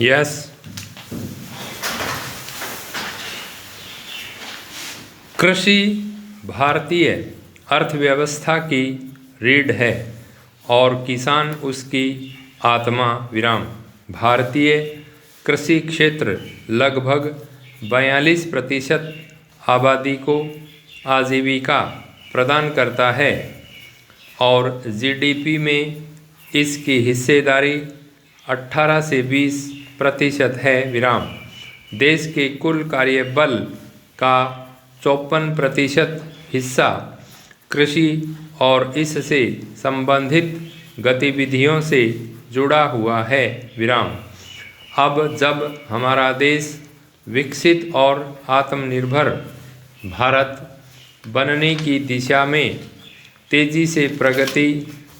Yes. कृषि भारतीय अर्थव्यवस्था की रीढ़ है और किसान उसकी आत्मा विराम। भारतीय कृषि क्षेत्र लगभग 42% आबादी को आजीविका प्रदान करता है और जीडीपी में इसकी हिस्सेदारी 18 से 20% है विराम। देश के कुल कार्यबल का 54% हिस्सा कृषि और इससे संबंधित गतिविधियों से जुड़ा हुआ है विराम। अब जब हमारा देश विकसित और आत्मनिर्भर भारत बनने की दिशा में तेजी से प्रगति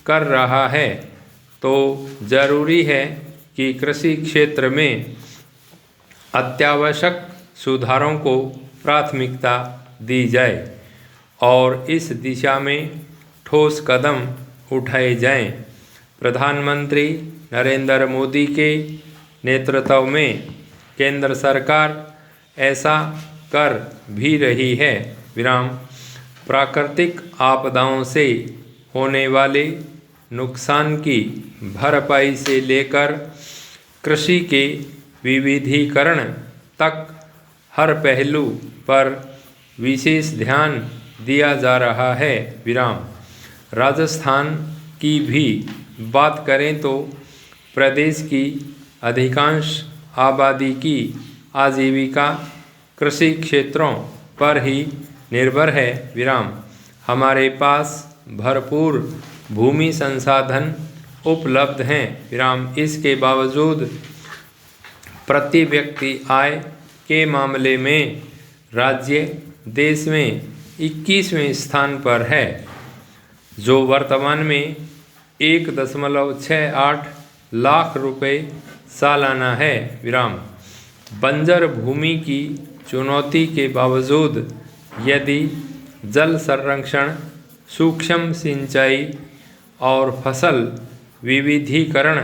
कर रहा है तो जरूरी है कि कृषि क्षेत्र में अत्यावश्यक सुधारों को प्राथमिकता दी जाए और इस दिशा में ठोस कदम उठाए जाएं। प्रधानमंत्री नरेंद्र मोदी के नेतृत्व में केंद्र सरकार ऐसा कर भी रही है विराम। प्राकृतिक आपदाओं से होने वाले नुकसान की भरपाई से लेकर कृषि के विविधीकरण तक हर पहलू पर विशेष ध्यान दिया जा रहा है विराम। राजस्थान की भी बात करें तो प्रदेश की अधिकांश आबादी की आजीविका कृषि क्षेत्रों पर ही निर्भर है विराम। हमारे पास भरपूर भूमि संसाधन उपलब्ध हैं विराम। इसके बावजूद प्रति व्यक्ति आय के मामले में राज्य देश में 21वें स्थान पर है, जो वर्तमान में 1.68 लाख रुपए सालाना है विराम। बंजर भूमि की चुनौती के बावजूद यदि जल संरक्षण, सूक्ष्म सिंचाई और फसल विविधीकरण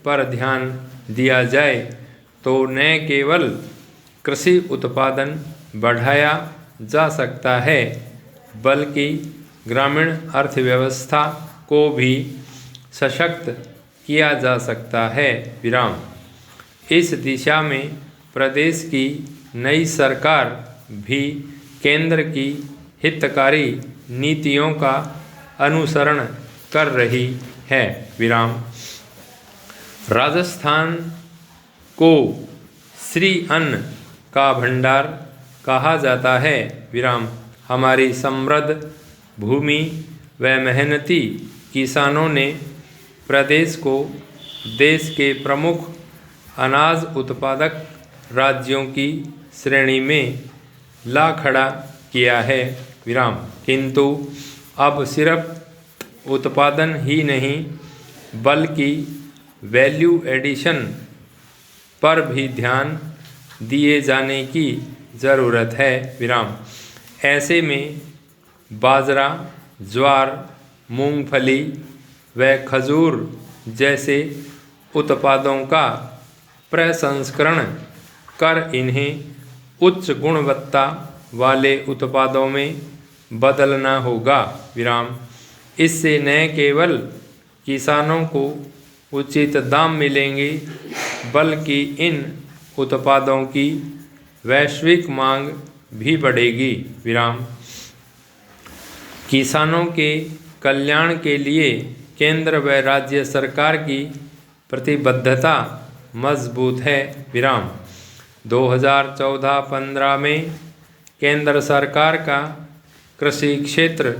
पर ध्यान दिया जाए तो न केवल कृषि उत्पादन बढ़ाया जा सकता है बल्कि ग्रामीण अर्थव्यवस्था को भी सशक्त किया जा सकता है विराम। इस दिशा में प्रदेश की नई सरकार भी केंद्र की हितकारी नीतियों का अनुसरण कर रही है विराम। राजस्थान को श्री अन्न का भंडार कहा जाता है विराम। हमारी समृद्ध भूमि व मेहनती किसानों ने प्रदेश को देश के प्रमुख अनाज उत्पादक राज्यों की श्रेणी में ला खड़ा किया है विराम। किंतु अब सिर्फ उत्पादन ही नहीं बल्कि वैल्यू एडिशन पर भी ध्यान दिए जाने की ज़रूरत है विराम। ऐसे में बाजरा, ज्वार, मूंगफली व खजूर जैसे उत्पादों का प्रसंस्करण कर इन्हें उच्च गुणवत्ता वाले उत्पादों में बदलना होगा विराम। इससे न केवल किसानों को उचित दाम मिलेंगे बल्कि इन उत्पादों की वैश्विक मांग भी बढ़ेगी विराम। किसानों के कल्याण के लिए केंद्र व राज्य सरकार की प्रतिबद्धता मजबूत है विराम। 2014-15 में केंद्र सरकार का कृषि क्षेत्र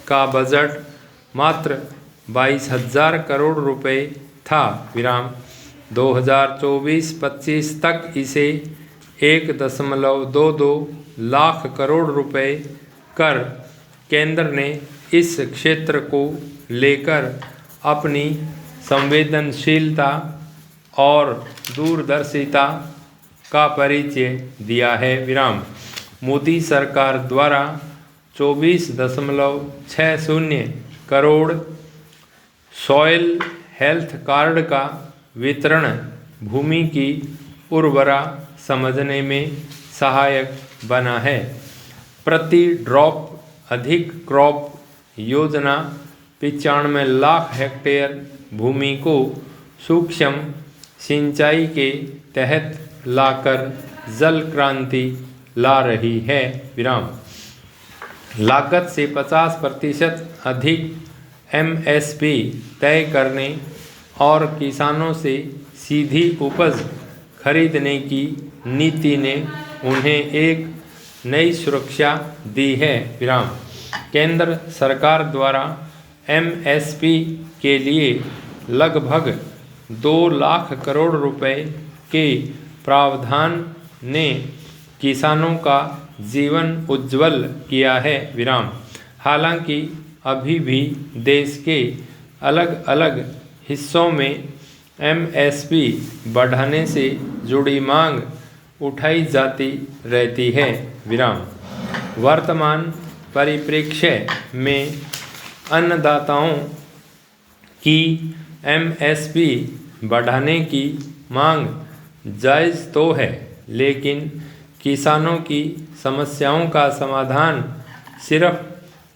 का बजट मात्र 22,000 करोड़ रुपए था विराम। 2024-25 तक इसे 1.22 लाख करोड़ रुपए कर केंद्र ने इस क्षेत्र को लेकर अपनी संवेदनशीलता और दूरदर्शिता का परिचय दिया है विराम। मोदी सरकार द्वारा 24.60 करोड़ सॉइल हेल्थ कार्ड का वितरण भूमि की उर्वरा समझने में सहायक बना है। प्रति ड्रॉप अधिक क्रॉप योजना 95 लाख हेक्टेयर भूमि को सूक्ष्म सिंचाई के तहत लाकर जल क्रांति ला रही है। विराम। लागत से 50% अधिक MSP तय करने और किसानों से सीधी उपज खरीदने की नीति ने उन्हें एक नई सुरक्षा दी है। विराम। केंद्र सरकार द्वारा MSP के लिए लगभग 2 लाख करोड़ रुपए के प्रावधान ने किसानों का जीवन उज्जवल किया है। विराम। हालांकि अभी भी देश के अलग अलग हिस्सों में MSP बढ़ाने से जुड़ी मांग उठाई जाती रहती है। विराम। वर्तमान परिप्रेक्ष्य में अन्नदाताओं की MSP बढ़ाने की मांग जायज़ तो है, लेकिन किसानों की समस्याओं का समाधान सिर्फ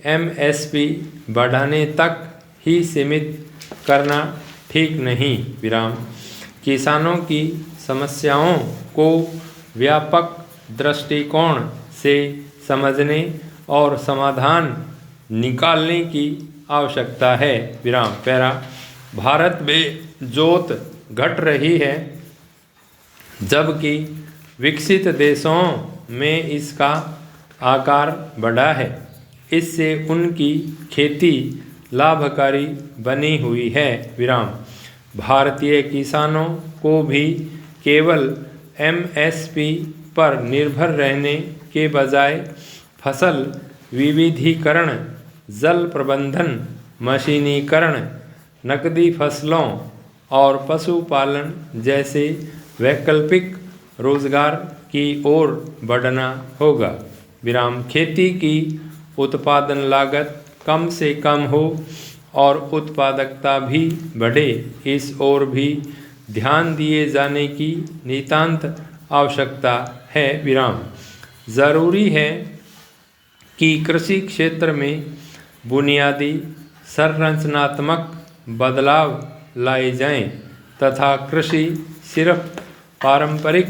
MSP बढ़ाने तक ही सीमित करना ठीक नहीं। विराम। किसानों की समस्याओं को व्यापक दृष्टिकोण से समझने और समाधान निकालने की आवश्यकता है। विराम। पैरा। भारत में जोत घट रही है, जबकि विकसित देशों में इसका आकार बढ़ा है। इससे उनकी खेती लाभकारी बनी हुई है। विराम। भारतीय किसानों को भी केवल MSP पर निर्भर रहने के बजाय फसल विविधीकरण, जल प्रबंधन, मशीनीकरण, नकदी फसलों और पशुपालन जैसे वैकल्पिक रोजगार की ओर बढ़ना होगा। विराम। खेती की उत्पादन लागत कम से कम हो और उत्पादकता भी बढ़े, इस ओर भी ध्यान दिए जाने की नितांत आवश्यकता है। विराम। ज़रूरी है कि कृषि क्षेत्र में बुनियादी संरचनात्मक बदलाव लाए जाएं तथा कृषि सिर्फ पारंपरिक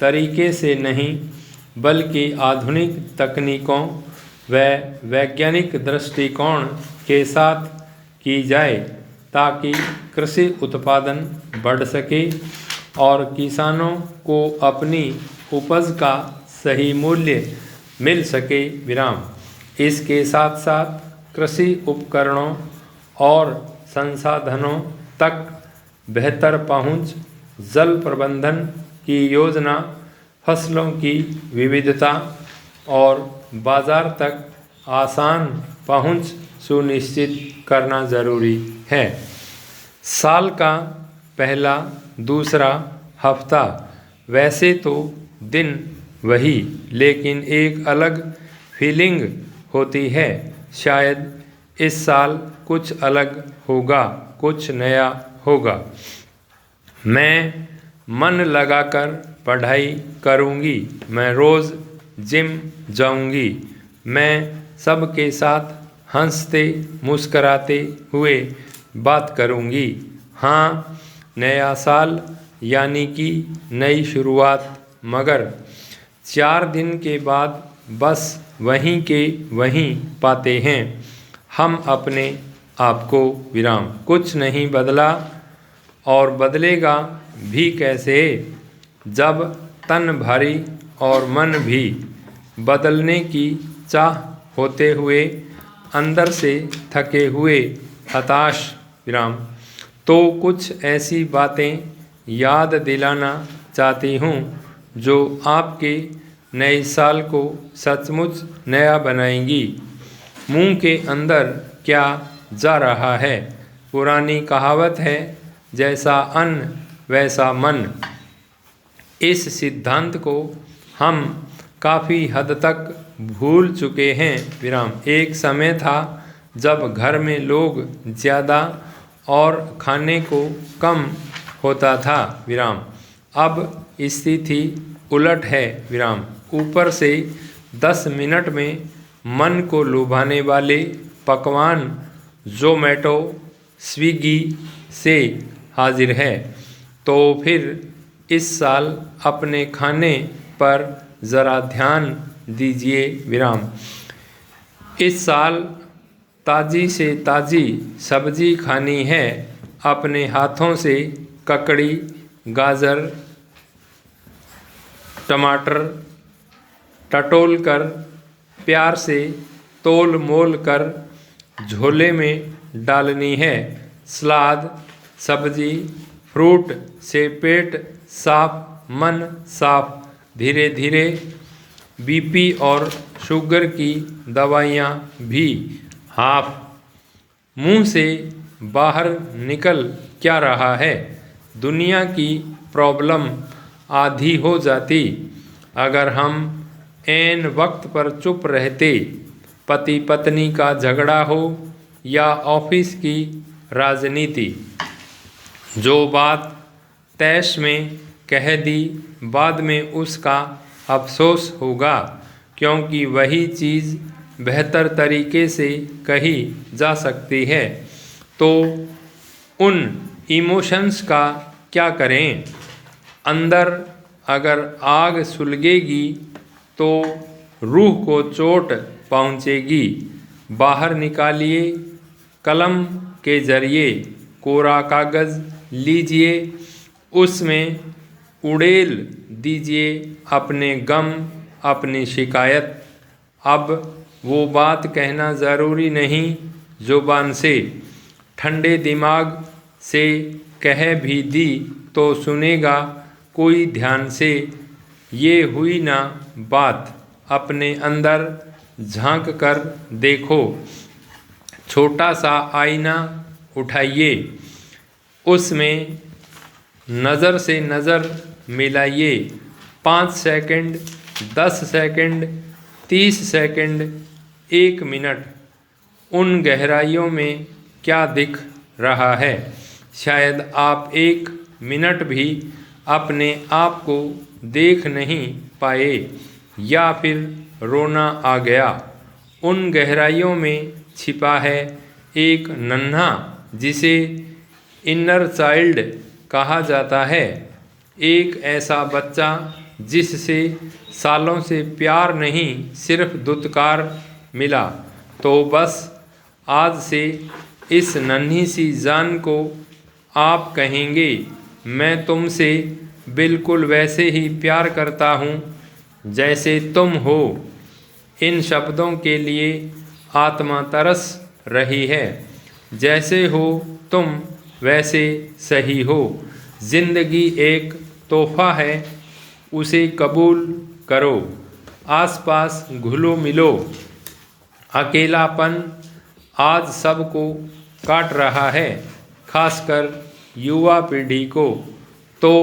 तरीके से नहीं बल्कि आधुनिक तकनीकों व वैज्ञानिक दृष्टिकोण के साथ की जाए, ताकि कृषि उत्पादन बढ़ सके और किसानों को अपनी उपज का सही मूल्य मिल सके। विराम। इसके साथ साथ कृषि उपकरणों और संसाधनों तक बेहतर पहुंच, जल प्रबंधन की योजना, फसलों की विविधता और बाजार तक आसान पहुंच सुनिश्चित करना ज़रूरी है। साल का पहला दूसरा हफ्ता वैसे तो दिन वही, लेकिन एक अलग फीलिंग होती है। शायद इस साल कुछ अलग होगा, कुछ नया होगा। मैं मन लगाकर पढ़ाई करूँगी, मैं रोज़ जिम जाऊँगी, मैं सबके साथ हंसते मुस्कराते हुए बात करूँगी। हाँ, नया साल यानी कि नई शुरुआत, मगर 4 दिन के बाद बस वहीं के वहीं पाते हैं हम अपने आप को। विराम। कुछ नहीं बदला और बदलेगा भी कैसे, जब तन भारी और मन भी बदलने की चाह होते हुए अंदर से थके हुए हताश। विराम। तो कुछ ऐसी बातें याद दिलाना चाहती हूँ जो आपके नए साल को सचमुच नया बनाएंगी। मुंह के अंदर क्या जा रहा है, पुरानी कहावत है, जैसा अन्न वैसा मन। इस सिद्धांत को हम काफ़ी हद तक भूल चुके हैं। विराम। एक समय था जब घर में लोग ज़्यादा और खाने को कम होता था। विराम। अब स्थिति उलट है विराम। ऊपर से 10 मिनट में मन को लुभाने वाले पकवान ज़ोमैटो स्विगी से हाजिर है। तो फिर इस साल अपने खाने पर ज़रा ध्यान दीजिए विराम। इस साल ताज़ी से ताज़ी सब्जी खानी है। अपने हाथों से ककड़ी, गाजर, टमाटर टटोल कर प्यार से तोल मोल कर झोले में डालनी है। सलाद, सब्जी, फ्रूट से पेट साफ, मन साफ। धीरे धीरे बीपी और शुगर की दवाइयाँ भी हाफ। मुंह से बाहर निकल क्या रहा है? दुनिया की प्रॉब्लम आधी हो जाती अगर हम ऐन वक्त पर चुप रहते। पति पत्नी का झगड़ा हो या ऑफिस की राजनीति, जो बात तैश में कह दी बाद में उसका अफसोस होगा, क्योंकि वही चीज़ बेहतर तरीके से कही जा सकती है। तो उन इमोशंस का क्या करें? अंदर अगर आग सुलगेगी तो रूह को चोट पहुँचेगी। बाहर निकालिए कलम के जरिए कोरा कागज़ लीजिए, उसमें उड़ेल दीजिए अपने गम, अपनी शिकायत। अब वो बात कहना ज़रूरी नहीं ज़ुबान से, ठंडे दिमाग से कह भी दी तो सुनेगा कोई ध्यान से। ये हुई ना बात, अपने अंदर झांक कर देखो। छोटा सा आईना उठाइए, उसमें नज़र से नज़र मिलाइए। 5 सेकंड, 10 सेकंड, 30 सेकंड, 1 मिनट, उन गहराइयों में क्या दिख रहा है? शायद आप 1 मिनट भी अपने आप को देख नहीं पाए, या फिर रोना आ गया। उन गहराइयों में छिपा है एक नन्हा, जिसे इनर चाइल्ड कहा जाता है। एक ऐसा बच्चा जिससे सालों से प्यार नहीं, सिर्फ दुत्कार मिला। तो बस आज से इस नन्ही सी जान को आप कहेंगे, मैं तुमसे बिल्कुल वैसे ही प्यार करता हूँ जैसे तुम हो। इन शब्दों के लिए आत्मा तरस रही है। जैसे हो तुम वैसे सही हो। जिंदगी एक तोहफा है, उसे कबूल करो। आसपास घुलो मिलो। अकेलापन आज सबको काट रहा है, खासकर युवा पीढ़ी को। तो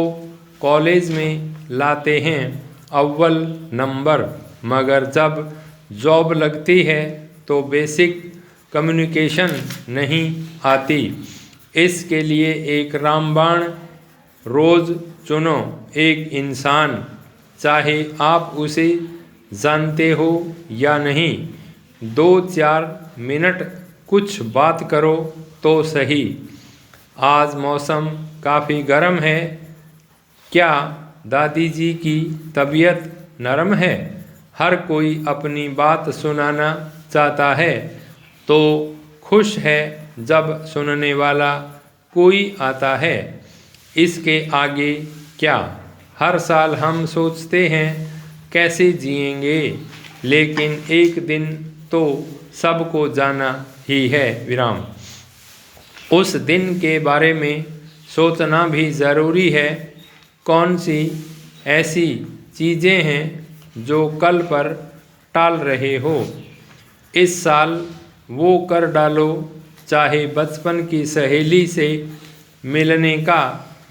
कॉलेज में लाते हैं अव्वल नंबर, मगर जब जॉब लगती है तो बेसिक कम्युनिकेशन नहीं आती। इसके लिए एक रामबाण रोज़ चुनो। एक इंसान, चाहे आप उसे जानते हो या नहीं, 2-4 मिनट कुछ बात करो तो सही। आज मौसम काफ़ी गर्म है, क्या दादी जी की तबीयत नरम है? हर कोई अपनी बात सुनाना चाहता है, तो खुश है जब सुनने वाला कोई आता है। इसके आगे क्या? हर साल हम सोचते हैं कैसे जिएंगे, लेकिन एक दिन तो सबको जाना ही है विराम। उस दिन के बारे में सोचना भी ज़रूरी है। कौन सी ऐसी चीज़ें हैं जो कल पर टाल रहे हो? इस साल वो कर डालो, चाहे बचपन की सहेली से मिलने का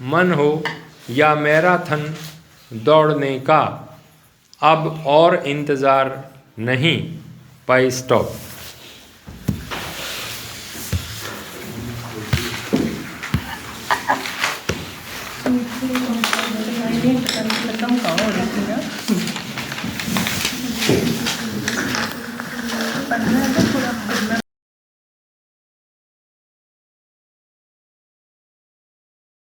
मन हो या मैराथन दौड़ने का। अब और इंतज़ार नहीं, पाई स्टॉप। खत्म का हो रही थी ना।